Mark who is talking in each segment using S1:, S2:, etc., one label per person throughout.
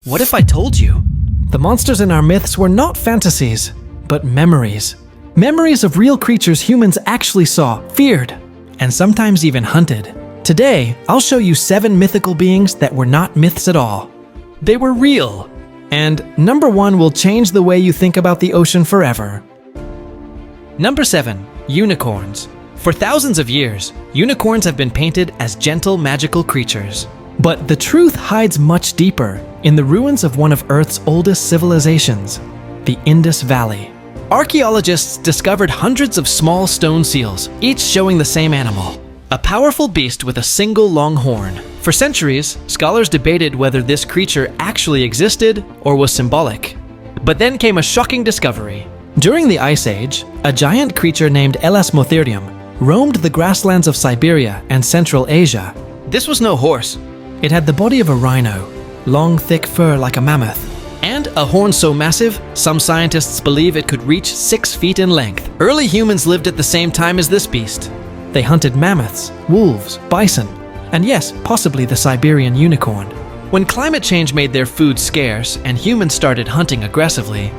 S1: What if I told you?
S2: The monsters in our myths were not fantasies, but memories. Memories of real creatures humans actually saw, feared, and sometimes even hunted. Today, I'll show you 7 mythical beings that were not myths at all. They were real. And number 1 will change the way you think about the ocean forever.
S1: Number 7. Unicorns. For thousands of years, unicorns have been painted as gentle, magical creatures.
S2: But the truth hides much deeper in the ruins of one of Earth's oldest civilizations, the Indus Valley.
S1: Archaeologists discovered hundreds of small stone seals, each showing the same animal, a powerful beast with a single long horn. For centuries, scholars debated whether this creature actually existed or was symbolic. But then came a shocking discovery.
S2: During the Ice Age, a giant creature named Elasmotherium roamed the grasslands of Siberia and Central Asia.
S1: This was no horse.
S2: It had the body of a rhino, long thick fur like a mammoth,
S1: and a horn so massive, some scientists believe it could reach 6 feet in length. Early humans lived at the same time as this beast.
S2: They hunted mammoths, wolves, bison, and yes, possibly the Siberian unicorn.
S1: When climate change made their food scarce and humans started hunting aggressively,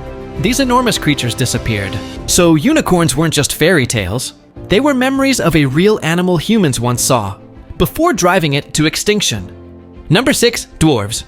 S1: these enormous creatures disappeared. So unicorns weren't just fairy tales. They were memories of a real animal humans once saw, before driving it to extinction. Number 6. Dwarves.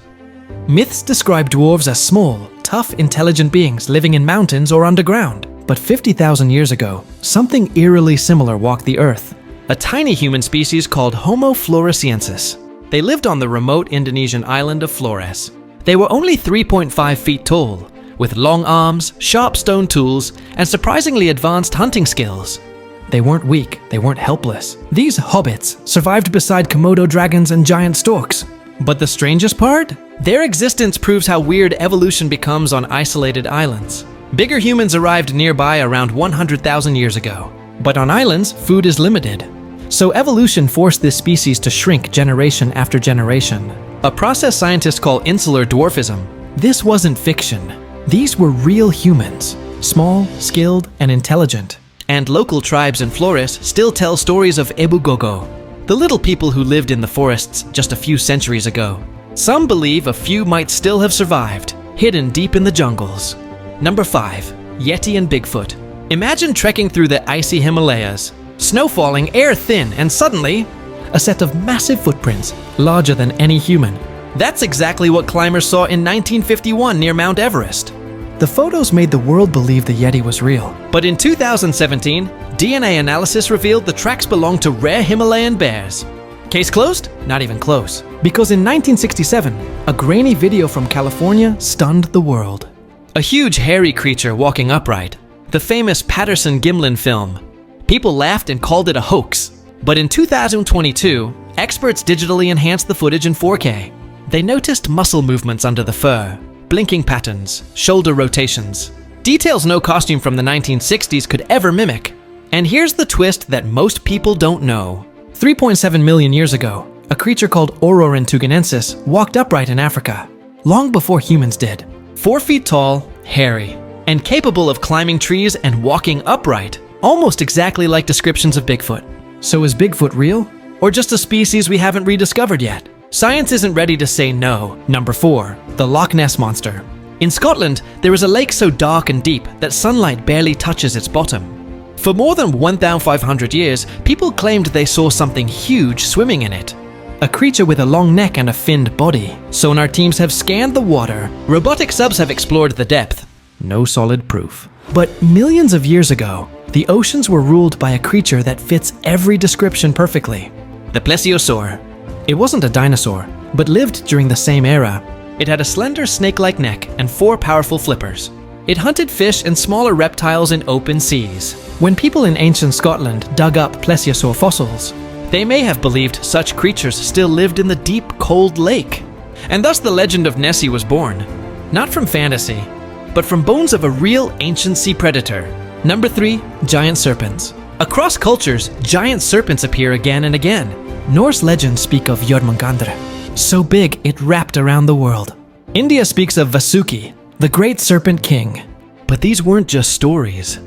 S2: Myths describe dwarves as small, tough, intelligent beings living in mountains or underground. But 50,000 years ago, something eerily similar walked the earth.
S1: A tiny human species called Homo floresiensis. They lived on the remote Indonesian island of Flores. They were only 3.5 feet tall, with long arms, sharp stone tools, and surprisingly advanced hunting skills.
S2: They weren't weak, they weren't helpless. These hobbits survived beside Komodo dragons and giant storks.
S1: But the strangest part? Their existence proves how weird evolution becomes on isolated islands. Bigger humans arrived nearby around 100,000 years ago.
S2: But on islands, food is limited. So evolution forced this species to shrink generation after generation.
S1: A process scientists call insular dwarfism.
S2: This wasn't fiction. These were real humans, small, skilled, and intelligent.
S1: And local tribes in Flores still tell stories of Ebugogo, the little people who lived in the forests just a few centuries ago. Some believe a few might still have survived, hidden deep in the jungles. Number 5. Yeti and Bigfoot. Imagine trekking through the icy Himalayas, snow falling, air thin, and suddenly,
S2: a set of massive footprints, larger than any human.
S1: That's exactly what climbers saw in 1951 near Mount Everest.
S2: The photos made the world believe the Yeti was real.
S1: But in 2017, DNA analysis revealed the tracks belonged to rare Himalayan bears. Case closed? Not even close.
S2: Because in 1967, a grainy video from California stunned the world.
S1: A huge hairy creature walking upright. The famous Patterson-Gimlin film. People laughed and called it a hoax. But in 2022, experts digitally enhanced the footage in 4K. They noticed muscle movements under the fur, blinking patterns, shoulder rotations. Details no costume from the 1960s could ever mimic. And here's the twist that most people don't know.
S2: 3.7 million years ago, a creature called Ororin tugenensis walked upright in Africa, long before humans did.
S1: 4 feet tall, hairy, and capable of climbing trees and walking upright, almost exactly like descriptions of Bigfoot.
S2: So is Bigfoot real?
S1: Or just a species we haven't rediscovered yet? Science isn't ready to say no. Number 4. The Loch Ness Monster. In Scotland, there is a lake so dark and deep that sunlight barely touches its bottom. For more than 1,500 years, people claimed they saw something huge swimming in it.
S2: A creature with a long neck and a finned body.
S1: Sonar teams have scanned the water. Robotic subs have explored the depth. No solid proof.
S2: But millions of years ago, the oceans were ruled by a creature that fits every description perfectly.
S1: The plesiosaur.
S2: It wasn't a dinosaur, but lived during the same era.
S1: It had a slender snake-like neck and 4 powerful flippers. It hunted fish and smaller reptiles in open seas.
S2: When people in ancient Scotland dug up plesiosaur fossils,
S1: they may have believed such creatures still lived in the deep, cold lake. And thus the legend of Nessie was born. Not from fantasy, but from bones of a real ancient sea predator.
S2: Number 3. Giant serpents.
S1: Across cultures, giant serpents appear again and again.
S2: Norse legends speak of Jormungandr, so big it wrapped around the world. India speaks of Vasuki, the great serpent king.
S1: But these weren't just stories.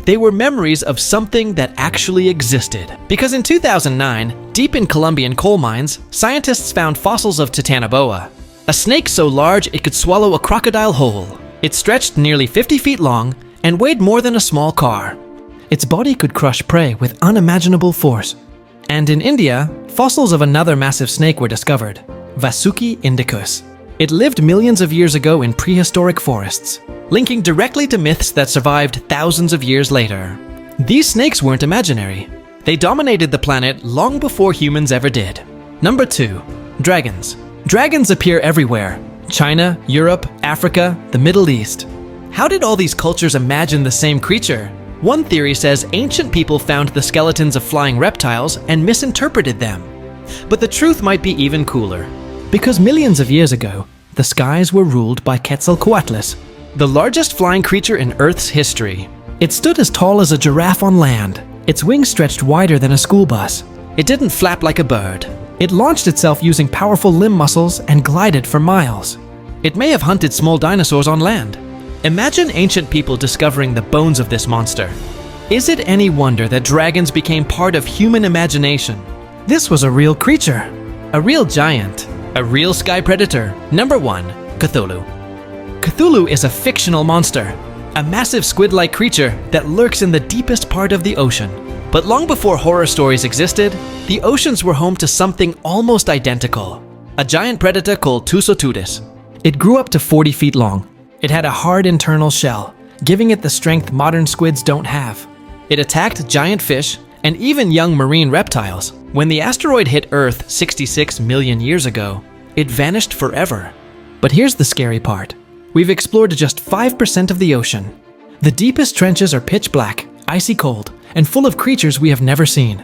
S1: They were memories of something that actually existed. Because in 2009, deep in Colombian coal mines, scientists found fossils of Titanoboa. A snake so large it could swallow a crocodile whole. It stretched nearly 50 feet long and weighed more than a small car.
S2: Its body could crush prey with unimaginable force. And in India, fossils of another massive snake were discovered, Vasuki indicus. It lived millions of years ago in prehistoric forests,
S1: linking directly to myths that survived thousands of years later. These snakes weren't imaginary. They dominated the planet long before humans ever did. Number 2. Dragons.
S2: Dragons appear everywhere: China, Europe, Africa, the Middle East.
S1: How did all these cultures imagine the same creature? One theory says ancient people found the skeletons of flying reptiles and misinterpreted them. But the truth might be even cooler.
S2: Because millions of years ago, the skies were ruled by Quetzalcoatlus,
S1: the largest flying creature in Earth's history.
S2: It stood as tall as a giraffe on land. Its wings stretched wider than a school bus.
S1: It didn't flap like a bird.
S2: It launched itself using powerful limb muscles and glided for miles.
S1: It may have hunted small dinosaurs on land. Imagine ancient people discovering the bones of this monster. Is it any wonder that dragons became part of human imagination?
S2: This was a real creature.
S1: A real giant. A real sky predator. Number 1. Cthulhu. Cthulhu is a fictional monster. A massive squid-like creature that lurks in the deepest part of the ocean. But long before horror stories existed, the oceans were home to something almost identical. A giant predator called Tussotutus.
S2: It grew up to 40 feet long. It had a hard internal shell, giving it the strength modern squids don't have.
S1: It attacked giant fish and even young marine reptiles. When the asteroid hit Earth 66 million years ago, it vanished forever.
S2: But here's the scary part. We've explored just 5% of the ocean. The deepest trenches are pitch black, icy cold, and full of creatures we have never seen.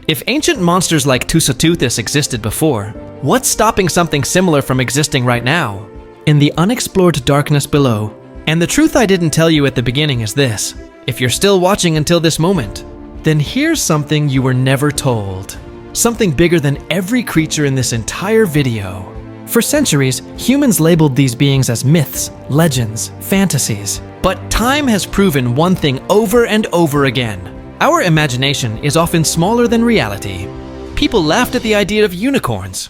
S1: If ancient monsters like Tussotuthus existed before, what's stopping something similar from existing right now?
S2: In the unexplored darkness below.
S1: And the truth I didn't tell you at the beginning is this. If you're still watching until this moment, then here's something you were never told. Something bigger than every creature in this entire video.
S2: For centuries, humans labeled these beings as myths, legends, fantasies.
S1: But time has proven one thing over and over again. Our imagination is often smaller than reality. People laughed at the idea of unicorns,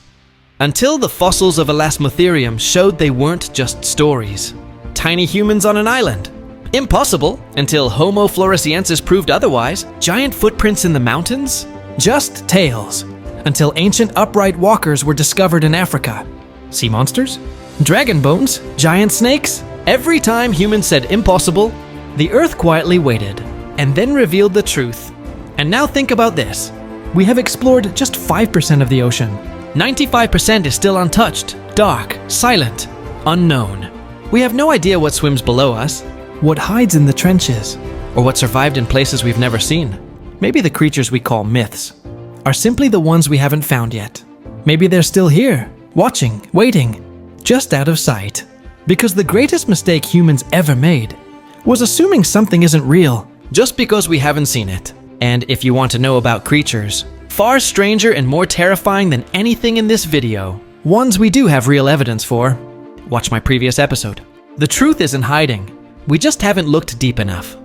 S1: until the fossils of Elasmotherium showed they weren't just stories. Tiny humans on an island. Impossible, until Homo floresiensis proved otherwise. Giant footprints in the mountains.
S2: Just tales, until ancient upright walkers were discovered in Africa. Sea monsters? Dragon bones? Giant snakes?
S1: Every time humans said impossible, the Earth quietly waited, and then revealed the truth. And now think about this.
S2: We have explored just 5% of the ocean.
S1: 95% is still untouched, dark, silent, unknown. We have no idea what swims below us,
S2: what hides in the trenches,
S1: or what survived in places we've never seen.
S2: Maybe the creatures we call myths are simply the ones we haven't found yet. Maybe they're still here, watching, waiting, just out of sight. Because the greatest mistake humans ever made was assuming something isn't real
S1: just because we haven't seen it. And if you want to know about creatures far stranger and more terrifying than anything in this video, ones we do have real evidence for, watch my previous episode. The truth isn't hiding. We just haven't looked deep enough.